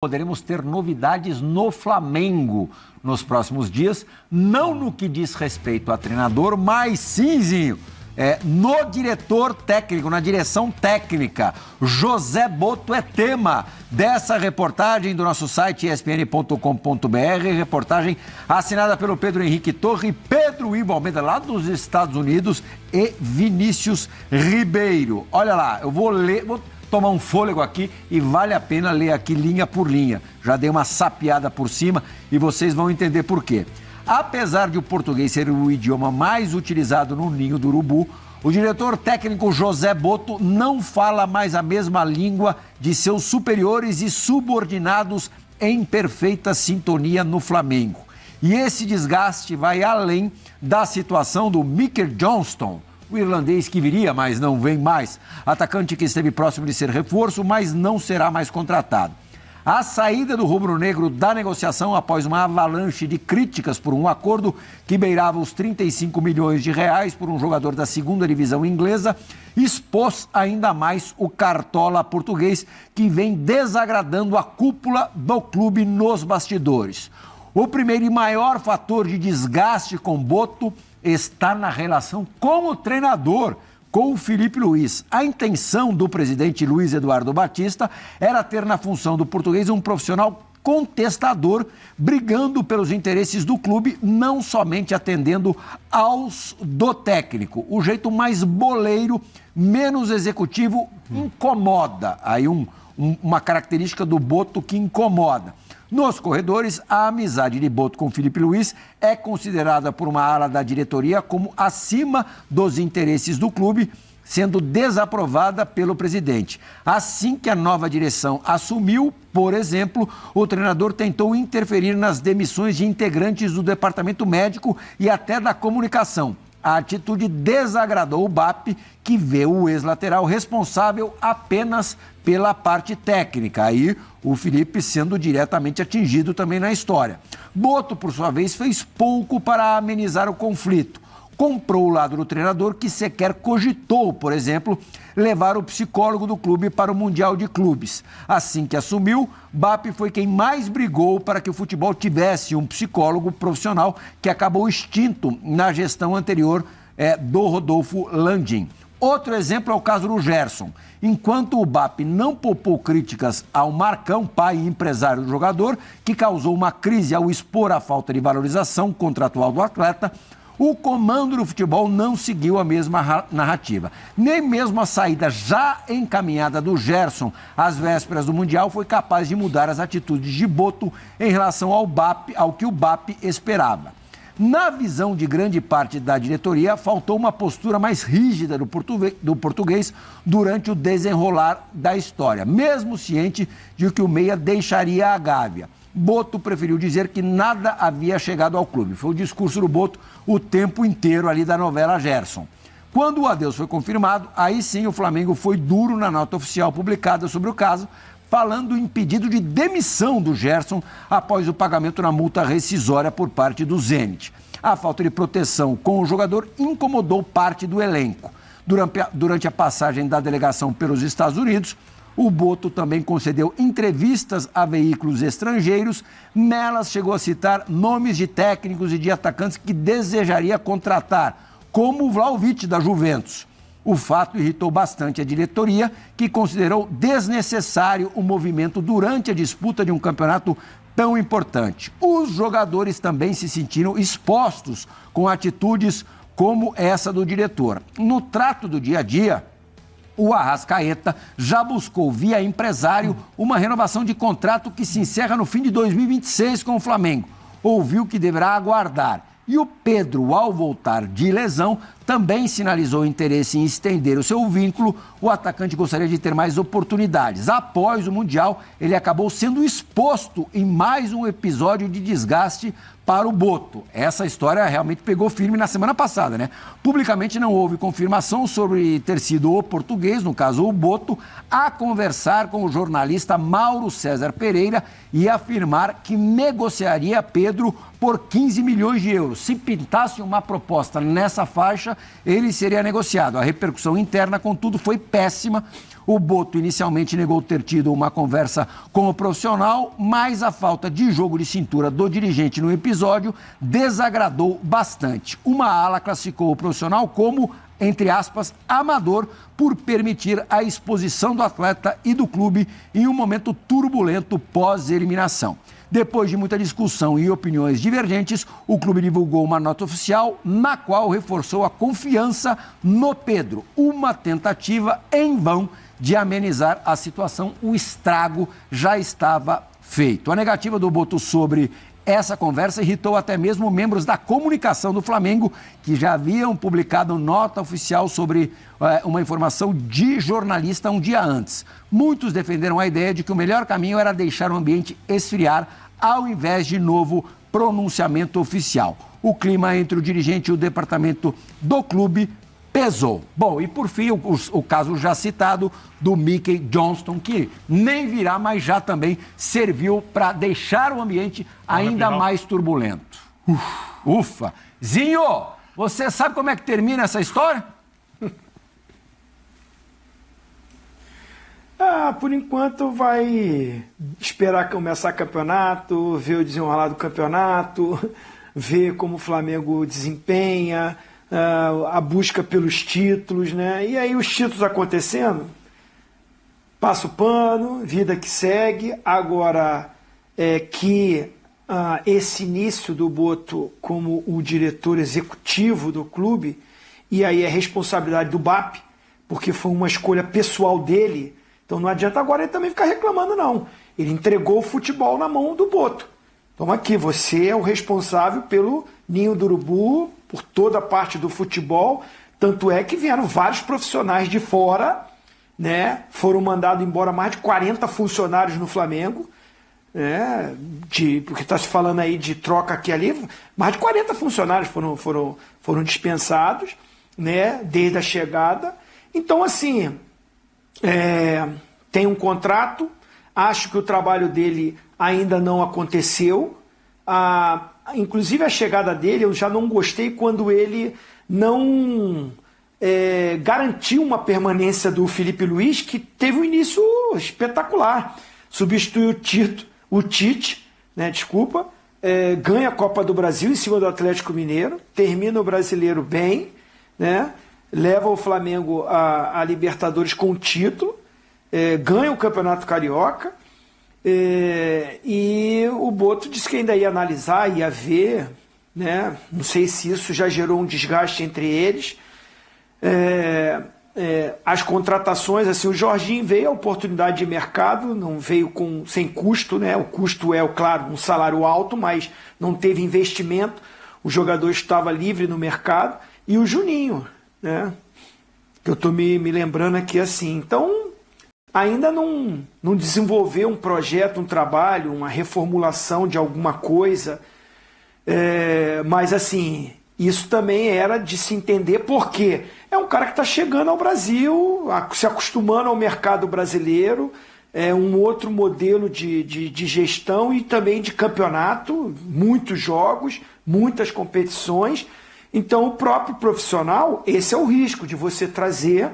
Poderemos ter novidades no Flamengo nos próximos dias, não no que diz respeito a treinador, mas sim, Zinho, no diretor técnico, na direção técnica. José Botto é tema dessa reportagem do nosso site espn.com.br, reportagem assinada pelo Pedro Henrique Torre, Pedro Ivo Almeida, lá dos Estados Unidos, e Vinícius Ribeiro. Olha lá, eu vou ler... tomar um fôlego aqui e vale a pena ler aqui linha por linha. Já dei uma sapeada por cima e vocês vão entender por quê. Apesar de o português ser o idioma mais utilizado no ninho do urubu, o diretor técnico José Botto não fala mais a mesma língua de seus superiores e subordinados em perfeita sintonia no Flamengo. E esse desgaste vai além da situação do Micah Johnston, o irlandês que viria, mas não vem mais. Atacante que esteve próximo de ser reforço, mas não será mais contratado. A saída do rubro-negro da negociação após uma avalanche de críticas por um acordo que beirava os 35 milhões de reais por um jogador da segunda divisão inglesa, expôs ainda mais o cartola português que vem desagradando a cúpula do clube nos bastidores. O primeiro e maior fator de desgaste com Botto está na relação com o treinador, com o Filipe Luís. A intenção do presidente Luiz Eduardo Batista era ter na função do português um profissional contestador, brigando pelos interesses do clube, não somente atendendo aos do técnico. O jeito mais boleiro, menos executivo, incomoda. Aí uma característica do Botto que incomoda. Nos corredores, a amizade de Botto com Filipe Luís é considerada por uma ala da diretoria como acima dos interesses do clube, sendo desaprovada pelo presidente. Assim que a nova direção assumiu, por exemplo, o treinador tentou interferir nas demissões de integrantes do departamento médico e até da comunicação. A atitude desagradou o BAP, que vê o ex-lateral responsável apenas pela parte técnica. Aí o Filipe sendo diretamente atingido também na história. Botto, por sua vez, fez pouco para amenizar o conflito. Comprou o lado do treinador, que sequer cogitou, por exemplo, levar o psicólogo do clube para o Mundial de Clubes. Assim que assumiu, BAP foi quem mais brigou para que o futebol tivesse um psicólogo profissional que acabou extinto na gestão anterior do Rodolfo Landim. Outro exemplo é o caso do Gerson. Enquanto o BAP não poupou críticas ao Marcão, pai e empresário do jogador, que causou uma crise ao expor a falta de valorização contratual do atleta, o comando do futebol não seguiu a mesma narrativa. Nem mesmo a saída já encaminhada do Gerson às vésperas do Mundial foi capaz de mudar as atitudes de Botto em relação ao BAP, ao que o BAP esperava. Na visão de grande parte da diretoria, faltou uma postura mais rígida do português durante o desenrolar da história, mesmo ciente de que o meia deixaria a Gávea. Botto preferiu dizer que nada havia chegado ao clube. Foi o discurso do Botto o tempo inteiro ali da novela Gerson. Quando o adeus foi confirmado, aí sim o Flamengo foi duro na nota oficial publicada sobre o caso, falando em pedido de demissão do Gerson após o pagamento na multa rescisória por parte do Zenit. A falta de proteção com o jogador incomodou parte do elenco. Durante a passagem da delegação pelos Estados Unidos, o Botto também concedeu entrevistas a veículos estrangeiros. Nelas chegou a citar nomes de técnicos e de atacantes que desejaria contratar, como o Vlahovic da Juventus. O fato irritou bastante a diretoria, que considerou desnecessário o movimento durante a disputa de um campeonato tão importante. Os jogadores também se sentiram expostos com atitudes como essa do diretor. No trato do dia a dia, o Arrascaeta já buscou, via empresário, uma renovação de contrato que se encerra no fim de 2026 com o Flamengo. Ouviu que deverá aguardar. E o Pedro, ao voltar de lesão, também sinalizou interesse em estender o seu vínculo. O atacante gostaria de ter mais oportunidades. Após o Mundial, ele acabou sendo exposto em mais um episódio de desgaste para o Botto. Essa história realmente pegou firme na semana passada, né? Publicamente não houve confirmação sobre ter sido o português, no caso o Botto, a conversar com o jornalista Mauro César Pereira e afirmar que negociaria Pedro por 15 milhões de euros. Se pintasse uma proposta nessa faixa, ele seria negociado. A repercussão interna, contudo, foi péssima. O Boto inicialmente negou ter tido uma conversa com o profissional, mas a falta de jogo de cintura do dirigente no episódio desagradou bastante. Uma ala classificou o profissional como, entre aspas, amador, por permitir a exposição do atleta e do clube em um momento turbulento pós-eliminação. Depois de muita discussão e opiniões divergentes, o clube divulgou uma nota oficial na qual reforçou a confiança no Pedro. Uma tentativa em vão de amenizar a situação. O estrago já estava feito. A negativa do Boto sobre essa conversa irritou até mesmo membros da comunicação do Flamengo, que já haviam publicado nota oficial sobre uma informação de jornalista um dia antes. Muitos defenderam a ideia de que o melhor caminho era deixar o ambiente esfriar, ao invés de novo pronunciamento oficial. O clima entre o dirigente e o departamento do clube pesou. Bom, e por fim, o caso já citado do Mickey Johnston, que nem virá, mas já também serviu para deixar o ambiente ainda mais turbulento. Ufa! Zinho, você sabe como é que termina essa história? Por enquanto vai esperar começar o campeonato, ver o desenrolar do campeonato, ver como o Flamengo desempenha, a busca pelos títulos, né? E aí os títulos acontecendo, passa o pano, vida que segue. Agora, esse início do Boto como o diretor executivo do clube, e aí é responsabilidade do BAP, porque foi uma escolha pessoal dele. Então não adianta agora ele também ficar reclamando, não. Ele entregou o futebol na mão do Boto. Então aqui, você é o responsável pelo Ninho do Urubu, por toda a parte do futebol. Tanto é que vieram vários profissionais de fora, né? Foram mandados embora mais de 40 funcionários no Flamengo, né? Porque está se falando aí de troca aqui e ali, mais de 40 funcionários foram dispensados, né? Desde a chegada. Então, assim, tem um contrato, acho que o trabalho dele ainda não aconteceu. Inclusive a chegada dele, eu já não gostei quando ele não garantiu uma permanência do Felipe Luiz, que teve um início espetacular. Substituiu o Tite, né, ganha a Copa do Brasil em cima do Atlético Mineiro, termina o Brasileiro bem, né, leva o Flamengo a Libertadores com o título, ganha o Campeonato Carioca, e o Boto disse que ainda ia analisar, ia ver, né? Não sei se isso já gerou um desgaste entre eles. As contratações, assim, o Jorginho veio a oportunidade de mercado, não veio sem custo, né? O custo claro, um salário alto, mas não teve investimento, o jogador estava livre no mercado, e o Juninho, né? Que eu estou me lembrando aqui assim. Então, ainda não desenvolveu um projeto, um trabalho, uma reformulação de alguma coisa, mas assim, isso também era de se entender, porque é um cara que está chegando ao Brasil, se acostumando ao mercado brasileiro, um outro modelo de gestão e também de campeonato, muitos jogos, muitas competições. Então o próprio profissional, esse é o risco de você trazer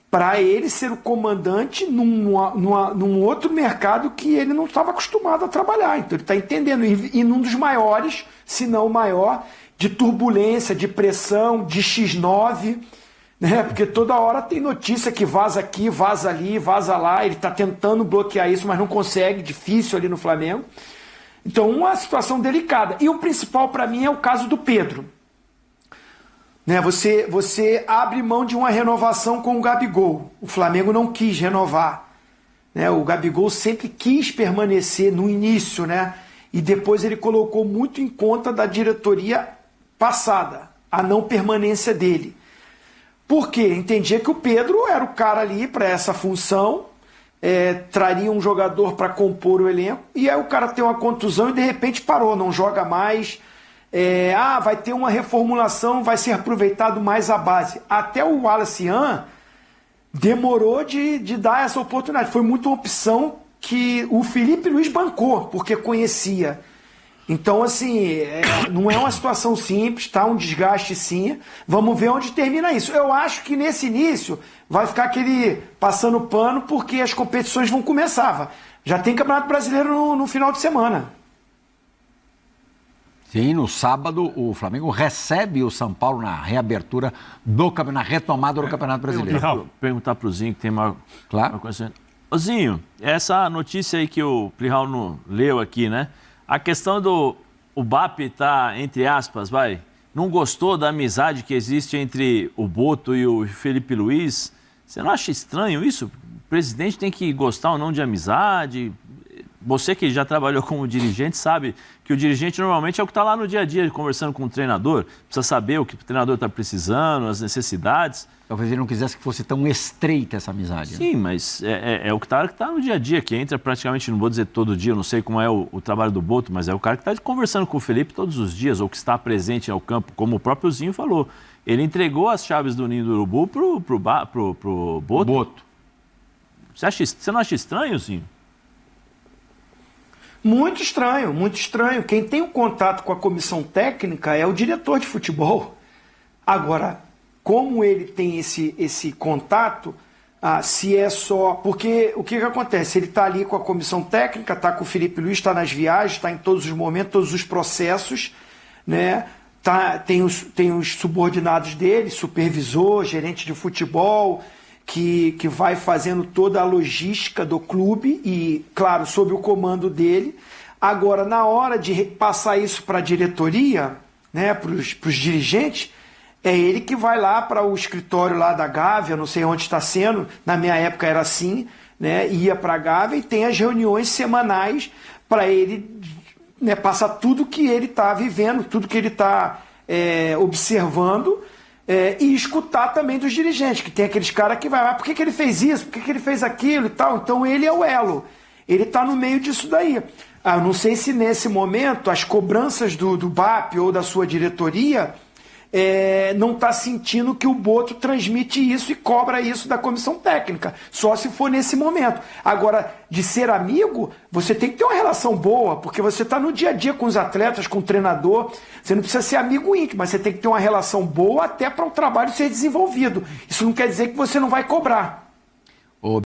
para ele ser o comandante num outro mercado que ele não estava acostumado a trabalhar. Então ele está entendendo, e num dos maiores, se não o maior, de turbulência, de pressão, de X9, né? Porque toda hora tem notícia que vaza aqui, vaza ali, vaza lá, ele está tentando bloquear isso, mas não consegue, difícil ali no Flamengo. Então uma situação delicada. E o principal para mim é o caso do Pedro. Né, você abre mão de uma renovação com o Gabigol. O Flamengo não quis renovar. Né, o Gabigol sempre quis permanecer no início, né, e depois ele colocou muito em conta da diretoria passada, a não permanência dele. Por quê? Entendia que o Pedro era o cara ali para essa função, traria um jogador para compor o elenco, e aí o cara tem uma contusão e de repente parou, não joga mais. Vai ter uma reformulação, vai ser aproveitado mais a base. Até o Wallace Yan demorou de dar essa oportunidade. Foi muito uma opção que o Felipe Luiz bancou, porque conhecia. Então, assim, não é uma situação simples, tá? Um desgaste sim. Vamos ver onde termina isso. Eu acho que nesse início vai ficar aquele passando pano, porque as competições vão começar. Já tem Campeonato Brasileiro no final de semana. Sim, no sábado o Flamengo recebe o São Paulo na reabertura do campeonato, na retomada do Campeonato Brasileiro. Perguntar para o Zinho, que tem uma coisa. Ô Zinho, essa notícia aí que o Plihal leu aqui, né? A questão do BAP tá, entre aspas, não gostou da amizade que existe entre o Boto e o Felipe Luiz. Você não acha estranho isso? O presidente tem que gostar ou não de amizade? Você que já trabalhou como dirigente sabe que o dirigente normalmente é o que está lá no dia a dia conversando com o treinador, precisa saber o que o treinador está precisando, as necessidades. Talvez ele não quisesse que fosse tão estreita essa amizade. Sim, né? Mas é o que tá no dia a dia, que entra praticamente, não vou dizer todo dia, eu não sei como é o trabalho do Boto, mas é o cara que está conversando com o Felipe todos os dias, ou que está presente ao campo, como o próprio Zinho falou. Ele entregou as chaves do Ninho do Urubu pro Boto. Você não acha estranho, Zinho? Muito estranho, muito estranho. Quem tem o contato com a comissão técnica é o diretor de futebol. Agora, como ele tem esse contato, se é só... Porque o que acontece? Ele está ali com a comissão técnica, está com o Felipe Luiz, está nas viagens, está em todos os momentos, todos os processos, né? Tem os subordinados dele, supervisor, gerente de futebol, que vai fazendo toda a logística do clube e, claro, sob o comando dele. Agora, na hora de passar isso para a diretoria, né, para os dirigentes, é ele que vai lá para o escritório lá da Gávea, não sei onde está sendo, na minha época era assim, né, ia para a Gávea e tem as reuniões semanais para ele, né, passar tudo que ele está vivendo, tudo que ele está observando, e escutar também dos dirigentes, que tem aqueles caras que vai, por que ele fez isso, por que ele fez aquilo e tal. Então ele é o elo, ele está no meio disso daí. Eu não sei se nesse momento as cobranças do BAP ou da sua diretoria não está sentindo que o Boto transmite isso e cobra isso da comissão técnica, só se for nesse momento. Agora, de ser amigo, você tem que ter uma relação boa, porque você está no dia a dia com os atletas, com o treinador, você não precisa ser amigo íntimo, mas você tem que ter uma relação boa até para o trabalho ser desenvolvido. Isso não quer dizer que você não vai cobrar.